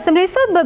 समरेश साहब,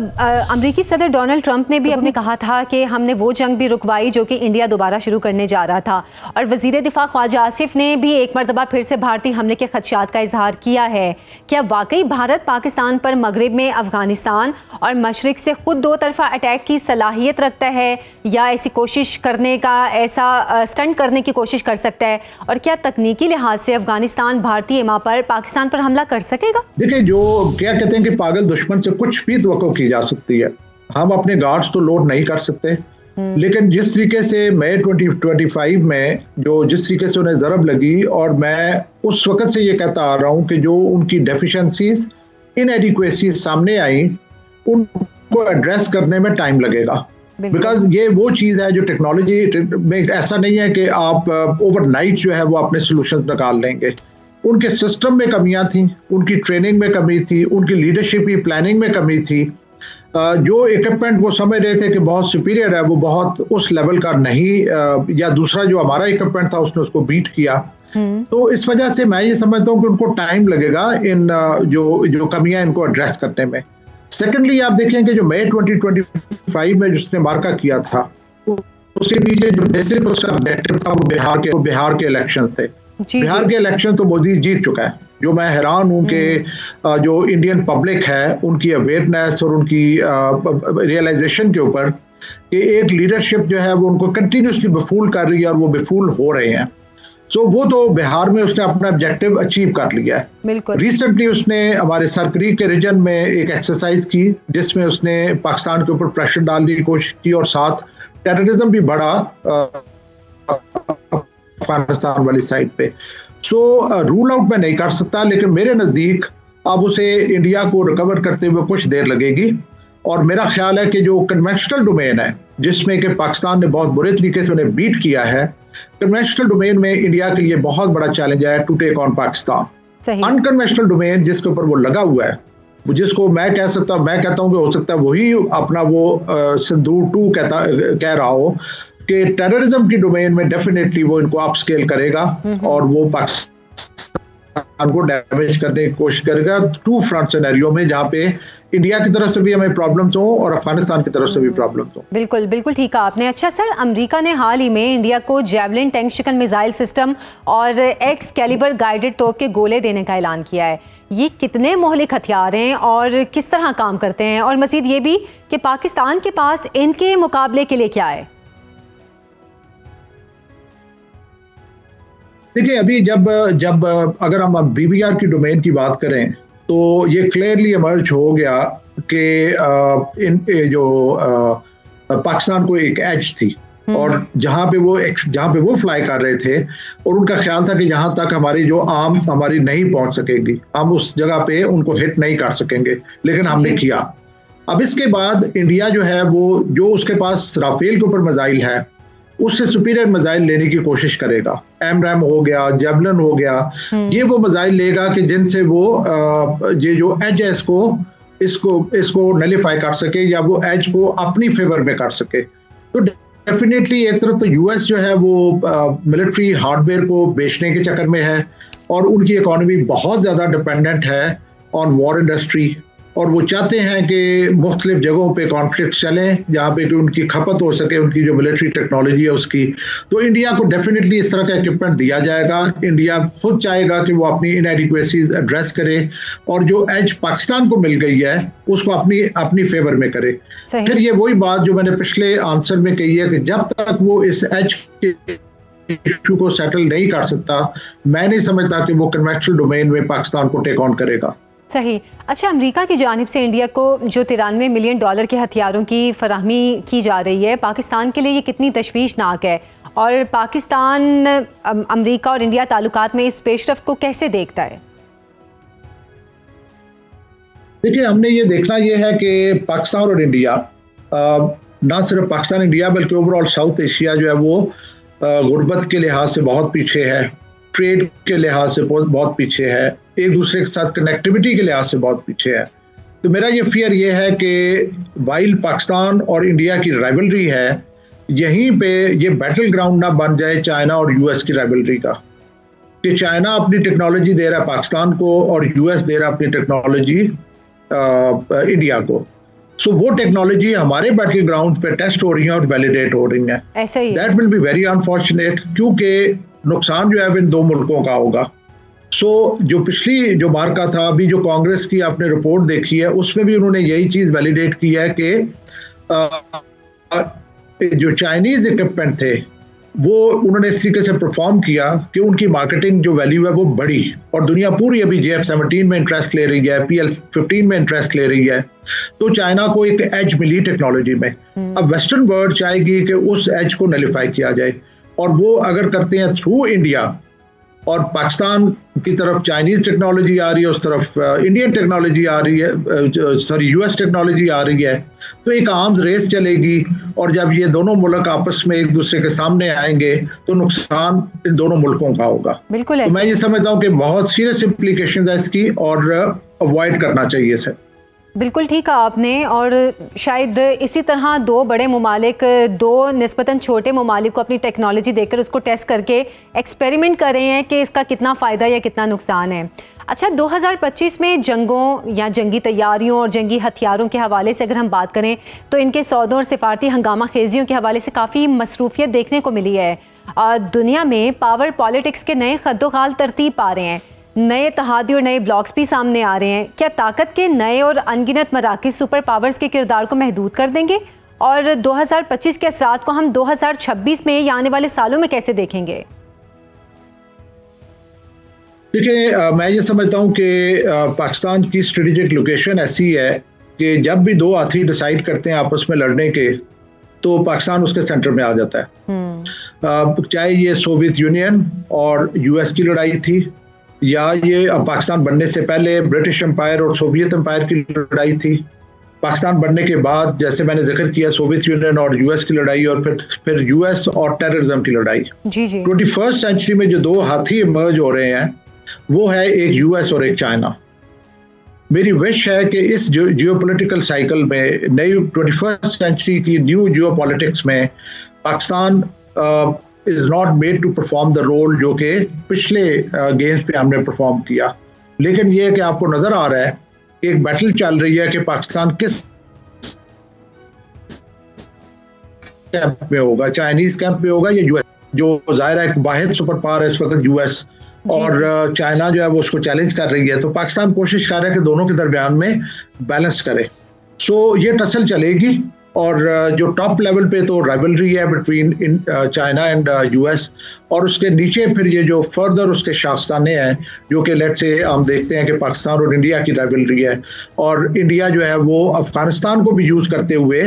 अमरीकी सदर डोनाल्ड ट्रंप ने भी अपने कहा था कि हमने वो जंग भी रुकवाई जो कि इंडिया दोबारा शुरू करने जा रहा था, और वज़ीर दिफा ख्वाजा आसिफ ने भी एक मरतबा फिर से भारतीय हमले के खदशात का इजहार किया है। क्या वाकई भारत पाकिस्तान पर मगरिब में अफगानिस्तान और मशरिक से खुद दो तरफा अटैक की सलाहियत रखता है, या ऐसी कोशिश करने का, ऐसा स्टंट करने की कोशिश कर सकता है? और क्या तकनीकी लिहाज से अफगानिस्तान भारतीय इमा पर, पाकिस्तान पर हमला कर सकेगा? देखिए, जो क्या कहते हैं कि पागल दुश्मन से कुछ भी तवक्को की जा सकती है। हम अपने गार्ड्स तो लोड नहीं कर सकते, लेकिन जिस तरीके से मई 2025 में जिस तरीके से उन्हें ज़रब लगी, और मैं उस वक्त से ये कहता आ रहा हूँ कि जो उनकी डेफिशिएंसीज, इनएडिक्वेसीज सामने आई, उनको एड्रेस करने में टाइम लगेगा। बिकॉज ये वो चीज़ है जो टेक्नोलॉजी में ऐसा नहीं है कि आप ओवरनाइट जो है वो अपने सोल्यूशन निकाल लेंगे। उनके सिस्टम में कमियां थी, उनकी ट्रेनिंग में कमी थी, उनकी लीडरशिप की प्लानिंग में कमी थी। जो इक्विपमेंट वो समझ रहे थे कि बहुत सुपीरियर है, वो बहुत उस लेवल का नहीं, या दूसरा जो हमारा इक्विपमेंट था उसने उसको बीट किया। तो इस वजह से मैं ये समझता हूँ कि उनको टाइम लगेगा इन जो कमियां इनको एड्रेस करने में। सेकेंडली, आप देखें कि जो मई 2025 में जिसने मार्का किया था, उसके पीछे जो बेसिक उसका ऑब्जेक्टिव था वो बिहार के इलेक्शन थे। बिहार के इलेक्शन तो मोदी जीत चुका है। जो मैं हैरान हूं कि जो इंडियन पब्लिक है उनकी अवेयरनेस और उनकी रियलाइजेशन के ऊपर कि एक लीडरशिप जो है वो उनको कंटिन्यूसली बेफूल कर रही है, और वो बेफूल हो रहे हैं। सो वो तो बिहार में उसने अपना ऑब्जेक्टिव अचीव कर लिया है। रिसेंटली उसने हमारे सरकरी के रीजन में एक एक्सरसाइज की जिसमें उसने पाकिस्तान के ऊपर प्रेशर डालने की कोशिश की, और साथ टेररिज्म भी बढ़ा अफगानिस्तान वाली साइड पे। सो रूल आउट मैं नहीं कर सकता, लेकिन मेरे नज़दीक अब उसे इंडिया को रिकवर करते हुए कुछ देर लगेगी। और मेरा ख्याल है कि जो कन्वेंशनल डोमेन है जिसमें कि पाकिस्तान ने बहुत बुरे तरीके से उन्हें बीट किया है, कन्वेंशनल डोमेन में इंडिया के लिए बहुत बड़ा चैलेंज है to take on Pakistan. Unconventional domain जिसके ऊपर वो लगा हुआ है, जिसको मैं कहता हूँ कि हो सकता है वही अपना वो सिंदूर 2 कह रहा हो कि टेररिज्म की डोमेन में डेफिनेटली वो इनको अपस्केल करेगा और वो पाकिस्तान को डैमेज करने की कोशिश करेगा टू फ्रंट सिनेरियो में, जहाँ पे इंडिया की तरफ से भी हमें प्रॉब्लम्स हो और अफगानिस्तान की तरफ से भी प्रॉब्लम्स हो। बिल्कुल बिल्कुल ठीक है आपने। अच्छा सर, अमेरिका ने हाल ही में इंडिया को जैवलिन टैंक शिकन मिसाइल सिस्टम और एक्स कैलिबर गाइडेड तोप के गोले देने का ऐलान किया है। ये कितने मोहलिक हथियार हैं और किस तरह काम करते हैं, और मजीद ये भी कि पाकिस्तान के पास इनके मुकाबले के लिए क्या है? देखिए, अभी जब अगर हम BVR की डोमेन की बात करें तो ये क्लियरली इमर्ज हो गया कि पाकिस्तान को एक एज थी, और जहाँ पे वो फ्लाई कर रहे थे, और उनका ख्याल था कि यहाँ तक हमारी जो आर्म हमारी नहीं पहुँच सकेगी, हम उस जगह पे उनको हिट नहीं कर सकेंगे, लेकिन हमने किया। अब इसके बाद इंडिया जो है वो जो उसके पास राफेल के ऊपर मिसाइल है उससे सुपीरियर मिसाइल लेने की कोशिश करेगा। एमरैम हो गया, जेवलिन हो गया, ये वो मिसाइल लेगा कि जिनसे वो ये जो एज है इसको नलिफाई कर सके, या वो एज को अपनी फेवर में कर सके। तो डेफिनेटली एक तरफ तो यूएस जो है वो मिलिट्री हार्डवेयर को बेचने के चक्कर में है, और उनकी इकोनॉमी बहुत ज़्यादा डिपेंडेंट है ऑन वॉर इंडस्ट्री, और वो चाहते हैं कि मुख्तलिफ जगहों पे कॉन्फ्लिक्ट चलें जहाँ पे कि उनकी खपत हो सके, उनकी जो मिलिट्री टेक्नोलॉजी है उसकी। तो इंडिया को डेफिनेटली इस तरह का इक्विपमेंट दिया जाएगा। इंडिया खुद चाहेगा कि वो अपनी इनएडिक्वेसीज एड्रेस करे, और जो एज पाकिस्तान को मिल गई है उसको अपनी फेवर में करे। फिर ये वही बात जो मैंने पिछले आंसर में कही है कि जब तक वो इस एज के इशू को सेटल नहीं कर सकता, मैं नहीं समझता कि वो कन्वेंशनल डोमेन में पाकिस्तान को टेक ऑन करेगा। सही। अच्छा, अमेरिका की जानिब से इंडिया को जो $93 मिलियन के हथियारों की फराहमी की जा रही है, पाकिस्तान के लिए ये कितनी तशवीशनाक है, और पाकिस्तान अमेरिका और इंडिया ताल्लुकात में इस पेशरफ्त को कैसे देखता है? देखिए, हमने ये देखना ये है कि पाकिस्तान और इंडिया, ना सिर्फ पाकिस्तान इंडिया बल्कि ओवरऑल साउथ एशिया जो है वो गुर्बत के लिहाज से बहुत पीछे है, ट्रेड के लिहाज से बहुत पीछे है, एक दूसरे के साथ कनेक्टिविटी के लिहाज से बहुत पीछे है। तो मेरा ये फियर ये है कि वाइल पाकिस्तान और इंडिया की राइवलरी है, यहीं पे ये बैटल ग्राउंड ना बन जाए चाइना और यूएस की राइवलरी का, कि चाइना अपनी टेक्नोलॉजी दे रहा है पाकिस्तान को और यूएस दे रहा है अपनी टेक्नोलॉजी इंडिया को। सो वो टेक्नोलॉजी हमारे बैटल ग्राउंड पे टेस्ट हो रही है और वैलिडेट हो रही है। ऐसा ही that will be very unfortunate, क्योंकि नुकसान जो है इन दो मुल्कों का होगा। सो जो पिछली जो मार्का था, अभी जो कांग्रेस की आपने रिपोर्ट देखी है, उसमें भी उन्होंने यही चीज वैलिडेट की है कि जो चाइनीज इक्विपमेंट थे वो उन्होंने इस तरीके से परफॉर्म किया कि उनकी मार्केटिंग जो वैल्यू है वो बढ़ी, और दुनिया पूरी अभी JF-17 में इंटरेस्ट ले रही है, PL-15 में इंटरेस्ट ले रही है। तो चाइना को एक एज मिली टेक्नोलॉजी में। अब वेस्टर्न वर्ल्ड चाहेगी कि उस एज को नलिफाई किया जाए, और वो अगर करते हैं थ्रू इंडिया, और पाकिस्तान की तरफ चाइनीज टेक्नोलॉजी आ रही है, उस तरफ इंडियन टेक्नोलॉजी आ रही है, सॉरी US टेक्नोलॉजी आ रही है, तो एक आर्म्स रेस चलेगी। और जब ये दोनों मुल्क आपस में एक दूसरे के सामने आएंगे तो नुकसान इन दोनों मुल्कों का होगा। बिल्कुल तो मैं ये समझता हूँ कि बहुत सीरियस इम्प्लीकेशंस है इसकी, और अवॉइड करना चाहिए इसे। बिल्कुल ठीक कहा आपने। और शायद इसी तरह दो बड़े ममालिक दो निस्बतन छोटे ममालिक को अपनी टेक्नोलॉजी देकर उसको टेस्ट करके एक्सपेरिमेंट कर रहे हैं कि इसका कितना फ़ायदा या कितना नुकसान है। अच्छा, 2025 में जंगों या जंगी तैयारियों और जंगी हथियारों के हवाले से अगर हम बात करें तो इनके सौदों और सिफारती हंगामा खेजियों के हवाले से काफ़ी मसरूफियत देखने को मिली है। दुनिया में पावर पॉलिटिक्स के नए खद्दोखाल तरतीब पा रहे हैं, नए तहादी और नए ब्लॉक्स भी सामने आ रहे हैं। क्या ताकत के नए और अनगिनत मराकज़ सुपर पावर्स के किरदार को महदूद कर देंगे, और 2025 के असरात को हम 2026 में या आने वाले सालों में कैसे देखेंगे? देखिए, मैं ये समझता हूँ कि पाकिस्तान की स्ट्रेटेजिक लोकेशन ऐसी है कि जब भी दो हाथी डिसाइड करते हैं आपस में लड़ने के, तो पाकिस्तान उसके सेंटर में आ जाता है। चाहे ये सोवियत यूनियन और US की लड़ाई थी, या ये पाकिस्तान बनने से पहले ब्रिटिश एम्पायर और सोवियत एम्पायर की लड़ाई थी, पाकिस्तान बनने के बाद जैसे मैंने जिक्र किया सोवियत यूनियन और US की लड़ाई, और फिर US और टेररिज्म की लड़ाई। जी जी। 21st सेंचुरी में जो दो हाथी इमर्ज हो रहे हैं वो है एक US और एक चाइना। मेरी विश है कि इस जियोपॉलिटिकल साइकिल में, नई 21st सेंचुरी की न्यू जियोपॉलिटिक्स में, Pakistan is not made to perform the role जो कि पिछले गेम्स पे हमने परफॉर्म किया। लेकिन ये है कि आपको नजर आ रहा है एक बैटल चल रही है कि पाकिस्तान किस कैंप में होगा, चाइनीज कैंप में होगा या US, जो जाहिर है वाहिद सुपर पावर है इस वक्त US, और चाइना जो है वो उसको चैलेंज कर रही है। तो पाकिस्तान कोशिश कर रहा है कि दोनों के दरमियान में बैलेंस करे। सो ये टसल चलेगी, और जो टॉप लेवल पे तो राइवलरी है बिटवीन चाइना एंड US, और उसके नीचे फिर ये जो फर्दर उसके शाखसाने हैं जो कि लेट्स से हम देखते हैं कि पाकिस्तान और इंडिया की राइवलरी है, और इंडिया जो है वो अफगानिस्तान को भी यूज़ करते हुए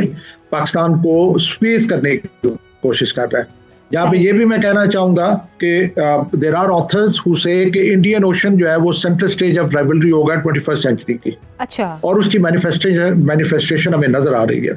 पाकिस्तान को स्क्वीज करने की कोशिश कर रहा है। यहाँ पे ये भी मैं कहना चाहूँगा कि देयर आर ऑथर्स हु से कि इंडियन ओशन जो है वो सेंट्रल स्टेज ऑफ राइवलरी होगा 21st सेंचुरी की। अच्छा। और उसकी मैनिफेस्टेशन हमें नजर आ रही है।